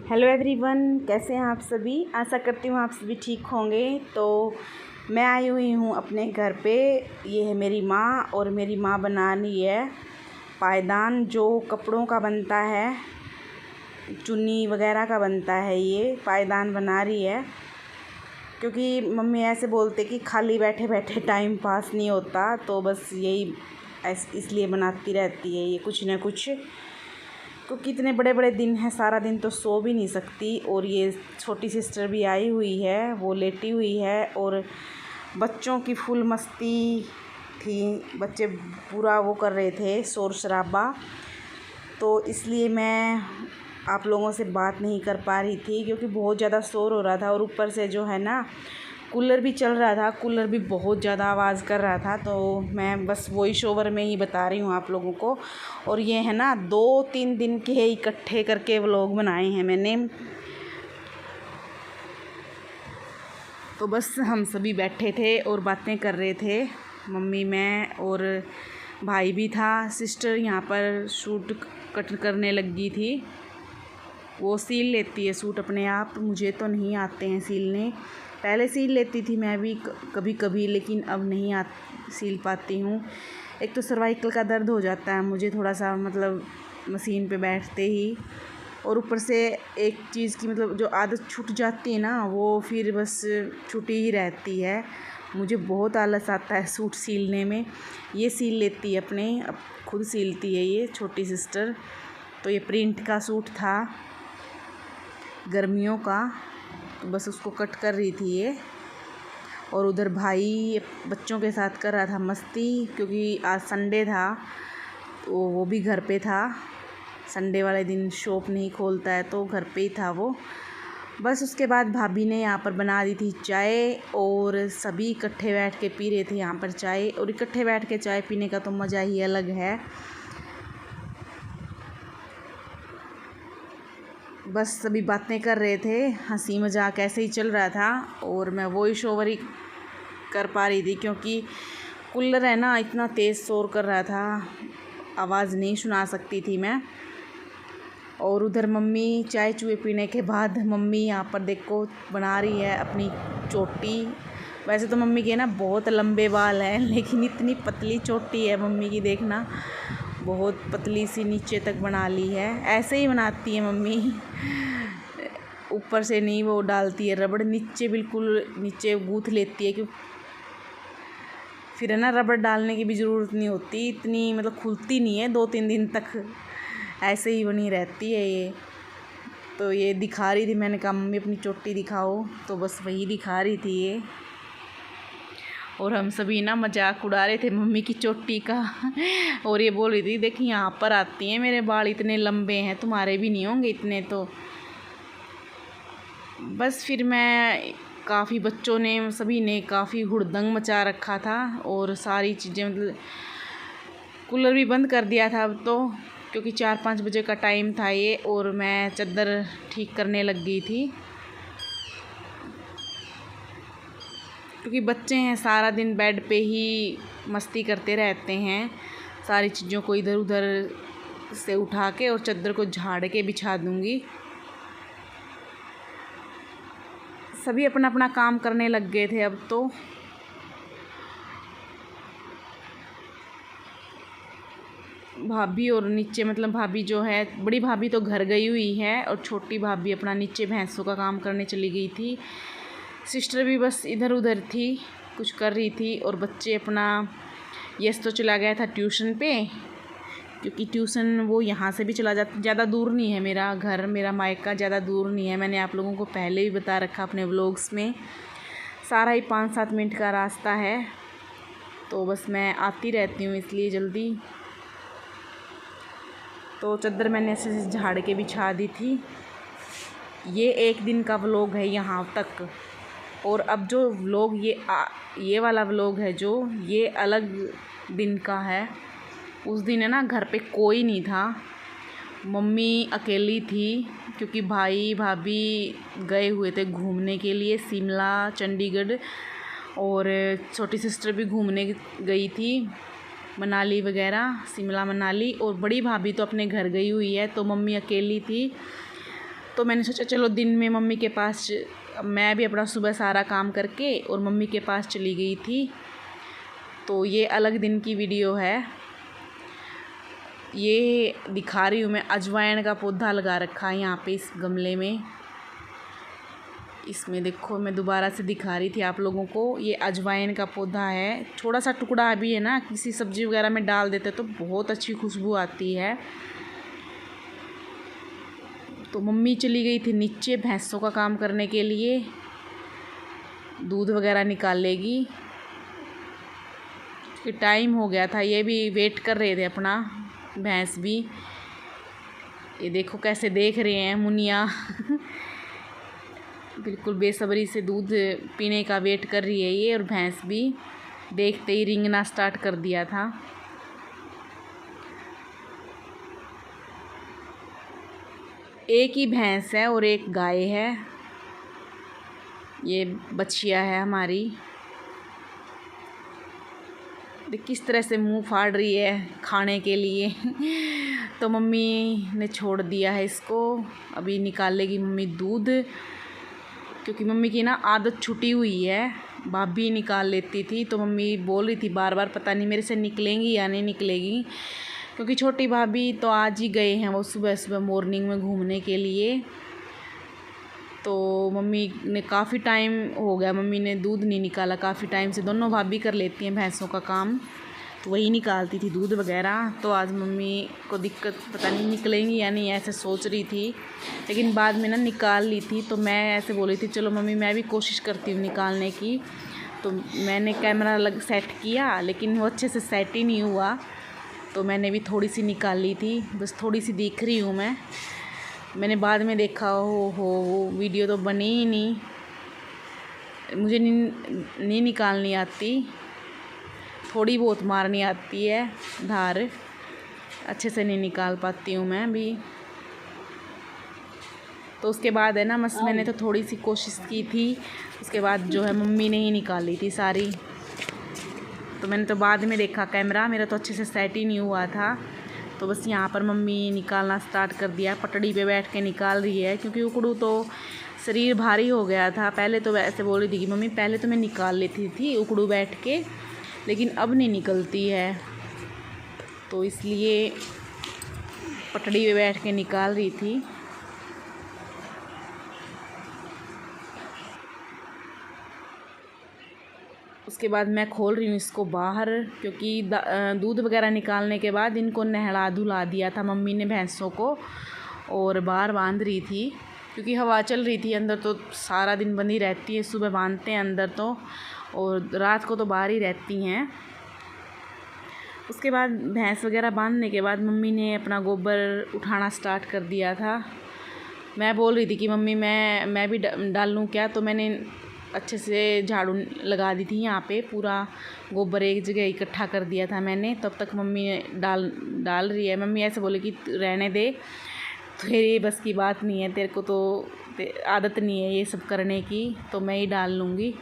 Hello everyone, कैसे हैं आप सभी। आशा करती हूँ आप सभी ठीक होंगे। तो मैं आई हुई हूँ अपने घर पे। ये है मेरी माँ और मेरी माँ बना रही है पायदान, जो कपड़ों का बनता है, चुन्नी वगैरह का बनता है। ये पायदान बना रही है क्योंकि मम्मी ऐसे बोलते कि खाली बैठे बैठे टाइम पास नहीं होता, तो बस यही इसलिए बनाती रहती है ये कुछ ना कुछ। क्योंकि इतने बड़े बड़े दिन हैं, सारा दिन तो सो भी नहीं सकती। और ये छोटी सिस्टर भी आई हुई है, वो लेटी हुई है और बच्चों की फुल मस्ती थी। बच्चे पूरा वो कर रहे थे, शोर शराबा। तो इसलिए मैं आप लोगों से बात नहीं कर पा रही थी क्योंकि बहुत ज़्यादा शोर हो रहा था। और ऊपर से जो है ना, कूलर भी चल रहा था, कूलर भी बहुत ज़्यादा आवाज़ कर रहा था। तो मैं बस वॉइस ओवर में ही बता रही हूँ आप लोगों को। और ये है ना 2-3 दिन के इकट्ठे करके व्लॉग बनाए हैं मैंने। तो बस हम सभी बैठे थे और बातें कर रहे थे, मम्मी, मैं और भाई भी था। सिस्टर यहाँ पर सूट कट करने लगी थी। वो सील लेती है सूट अपने आप, मुझे तो नहीं आते हैं सीलने। पहले सील लेती थी मैं भी कभी कभी, लेकिन अब नहीं सील पाती हूँ। एक तो सर्वाइकल का दर्द हो जाता है मुझे थोड़ा सा, मतलब मशीन पे बैठते ही। और ऊपर से एक चीज़ की मतलब जो आदत छूट जाती है ना, वो फिर बस छूटी ही रहती है। मुझे बहुत आलस आता है सूट सीलने में। ये सील लेती है अपने, अब खुद सीलती है ये छोटी सिस्टर। तो ये प्रिंट का सूट था गर्मियों का, तो बस उसको कट कर रही थी ये। और उधर भाई बच्चों के साथ कर रहा था मस्ती, क्योंकि आज संडे था तो वो भी घर पे था। संडे वाले दिन शॉप नहीं खोलता है तो घर पे ही था वो। बस उसके बाद भाभी ने यहाँ पर बना दी थी चाय और सभी इकट्ठे बैठ के पी रहे थे यहाँ पर चाय। और इकट्ठे बैठ के चाय पीने का तो मज़ा ही अलग है। बस सभी बातें कर रहे थे, हंसी मजाक ऐसे ही चल रहा था। और मैं वॉइस ओवर ही कर पा रही थी क्योंकि कूलर है ना, इतना तेज़ शोर कर रहा था, आवाज़ नहीं सुना सकती थी मैं। और उधर मम्मी चाय चूए पीने के बाद मम्मी यहाँ पर देखो बना रही है अपनी चोटी। वैसे तो मम्मी के ना बहुत लंबे बाल हैं, लेकिन इतनी पतली चोटी है मम्मी की, देखना बहुत पतली सी नीचे तक बना ली है। ऐसे ही बनाती है मम्मी, ऊपर से नहीं वो डालती है रबड़, नीचे बिल्कुल नीचे गूँथ लेती है। क्यों फिर है ना, रबड़ डालने की भी ज़रूरत नहीं होती, इतनी मतलब खुलती नहीं है, 2-3 दिन तक ऐसे ही बनी रहती है ये। तो ये दिखा रही थी, मैंने कहा मम्मी अपनी चोटी दिखाओ, तो बस वही दिखा रही थी ये। और हम सभी ना मजाक उड़ा रहे थे मम्मी की चोटी का। और ये बोल रही थी देखिए यहाँ पर आती हैं, मेरे बाल इतने लंबे हैं, तुम्हारे भी नहीं होंगे इतने। तो बस फिर मैं काफ़ी, बच्चों ने सभी ने काफ़ी हुड़दंग मचा रखा था और सारी चीज़ें, मतलब कूलर भी बंद कर दिया था अब तो, क्योंकि 4-5 बजे का टाइम था ये। और मैं चादर ठीक करने लग गई थी क्योंकि बच्चे हैं, सारा दिन बेड पे ही मस्ती करते रहते हैं। सारी चीज़ों को इधर उधर से उठा के और चादर को झाड़ के बिछा दूँगी। सभी अपना अपना काम करने लग गए थे अब तो। भाभी और नीचे, मतलब भाभी जो है, बड़ी भाभी तो घर गई हुई है और छोटी भाभी अपना नीचे भैंसों का काम करने चली गई थी। सिस्टर भी बस इधर उधर थी, कुछ कर रही थी। और बच्चे अपना, यस तो चला गया था ट्यूशन पे, क्योंकि ट्यूशन वो यहाँ से भी चला जाता, ज़्यादा दूर नहीं है मेरा घर, मेरा मायका ज़्यादा दूर नहीं है। मैंने आप लोगों को पहले भी बता रखा अपने व्लॉग्स में, सारा ही 5-7 मिनट का रास्ता है। तो बस मैं आती रहती हूँ इसलिए जल्दी। तो चादर मैंने ऐसे झाड़ के बिछा दी थी। ये एक दिन का व्लॉग है यहाँ तक। और अब जो व्लॉग ये वाला व्लॉग है जो, ये अलग दिन का है। उस दिन है ना, घर पे कोई नहीं था, मम्मी अकेली थी, क्योंकि भाई भाभी गए हुए थे घूमने के लिए शिमला, चंडीगढ़। और छोटी सिस्टर भी घूमने गई थी, मनाली वगैरह, शिमला मनाली। और बड़ी भाभी तो अपने घर गई हुई है, तो मम्मी अकेली थी। तो मैंने सोचा चलो दिन में मम्मी के पास, मैं भी अपना सुबह सारा काम करके और मम्मी के पास चली गई थी। तो ये अलग दिन की वीडियो है। ये दिखा रही हूँ मैं, अजवाइन का पौधा लगा रखा है यहाँ पे इस गमले में। इसमें देखो, मैं दोबारा से दिखा रही थी आप लोगों को, ये अजवाइन का पौधा है। थोड़ा सा टुकड़ा अभी है ना, किसी सब्ज़ी वगैरह में डाल देते तो बहुत अच्छी खुशबू आती है। तो मम्मी चली गई थी नीचे भैंसों का काम करने के लिए, दूध वगैरह निकालेगी कि टाइम हो गया था। ये भी वेट कर रहे थे अपना, भैंस भी। ये देखो कैसे देख रहे हैं मुनिया बिल्कुल बेसब्री से दूध पीने का वेट कर रही है ये। और भैंस भी देखते ही रेंगना स्टार्ट कर दिया था। एक ही भैंस है और एक गाय है, ये बछिया है हमारी। देख किस तरह से मुंह फाड़ रही है खाने के लिए तो मम्मी ने छोड़ दिया है इसको। अभी निकालेगी मम्मी दूध, क्योंकि मम्मी की ना आदत छूटी हुई है, भाभी निकाल लेती थी। तो मम्मी बोल रही थी बार बार पता नहीं मेरे से निकलेंगी या नहीं निकलेगी, क्योंकि छोटी भाभी तो आज ही गए हैं वो सुबह सुबह मॉर्निंग में घूमने के लिए। तो मम्मी ने काफ़ी टाइम हो गया, मम्मी ने दूध नहीं निकाला काफ़ी टाइम से। दोनों भाभी कर लेती हैं भैंसों का काम, तो वही निकालती थी दूध वगैरह। तो आज मम्मी को दिक्कत, पता नहीं निकलेंगी या नहीं ऐसे सोच रही थी, लेकिन बाद में ना निकाल ली थी। तो मैं ऐसे बोली थी चलो मम्मी मैं भी कोशिश करती हूँ निकालने की। तो मैंने कैमरा सेट किया, लेकिन वो अच्छे से सेट ही नहीं हुआ। तो मैंने भी थोड़ी सी निकाल ली थी, बस थोड़ी सी दिख रही हूँ मैंने बाद में देखा हो वीडियो तो बनी ही नहीं। मुझे नहीं निकालनी आती, थोड़ी बहुत मारनी आती है धार, अच्छे से नहीं निकाल पाती हूँ मैं भी। तो उसके बाद है ना मैंने तो थोड़ी सी कोशिश की थी, उसके बाद जो है मम्मी ने ही निकाली थी सारी। तो मैंने तो बाद में देखा कैमरा, मेरा तो अच्छे से सेट ही नहीं हुआ था। तो बस यहाँ पर मम्मी निकालना स्टार्ट कर दिया, पटड़ी पे बैठ के निकाल रही है, क्योंकि उकड़ू तो शरीर भारी हो गया था। पहले तो वैसे बोल रही थी कि मम्मी पहले तो मैं निकाल लेती थी उकड़ू बैठ के, लेकिन अब नहीं निकलती है, तो इसलिए पटड़ी पे बैठ के निकाल रही थी। उसके बाद मैं खोल रही हूँ इसको बाहर, क्योंकि दूध वगैरह निकालने के बाद इनको नहला धुला दिया था मम्मी ने भैंसों को, और बाहर बांध रही थी, क्योंकि हवा चल रही थी। अंदर तो सारा दिन बंधी रहती है, सुबह बांधते हैं अंदर तो, और रात को तो बाहर ही रहती हैं। उसके बाद भैंस वगैरह बांधने के बाद मम्मी ने अपना गोबर उठाना स्टार्ट कर दिया था। मैं बोल रही थी कि मम्मी मैं भी डाल लूँ क्या, तो मैंने अच्छे से झाड़ू लगा दी थी यहाँ पे, पूरा गोबर एक जगह इकट्ठा कर दिया था मैंने। तब तक मम्मी डाल रही है। मम्मी ऐसे बोले कि रहने दे, तेरी बस की बात नहीं है, तेरे को तो आदत नहीं है ये सब करने की, तो मैं ही डाल लूँगी।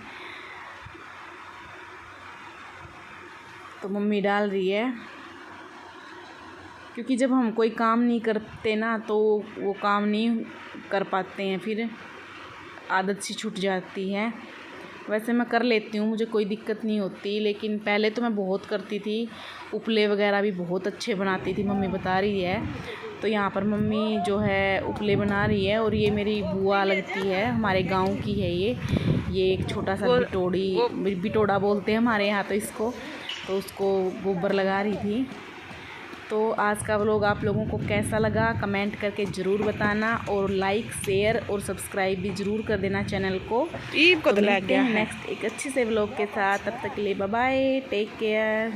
तो मम्मी डाल रही है, क्योंकि जब हम कोई काम नहीं करते ना तो वो काम नहीं कर पाते हैं, फिर आदत सी छूट जाती है। वैसे मैं कर लेती हूँ, मुझे कोई दिक्कत नहीं होती, लेकिन पहले तो मैं बहुत करती थी। उपले वगैरह भी बहुत अच्छे बनाती थी, मम्मी बता रही है। तो यहाँ पर मम्मी जो है उपले बना रही है, और ये मेरी बुआ लगती है, हमारे गांव की है ये एक छोटा सा बिटोड़ा बोलते हैं हमारे यहाँ तो इसको। तो उसको गोबर लगा रही थी। तो आज का व्लॉग आप लोगों को कैसा लगा कमेंट करके ज़रूर बताना, और लाइक शेयर और सब्सक्राइब भी ज़रूर कर देना चैनल को। तो मिलते हैं नेक्स्ट एक अच्छे से व्लॉग के साथ, तब तक के लिए बाय बाय, टेक केयर।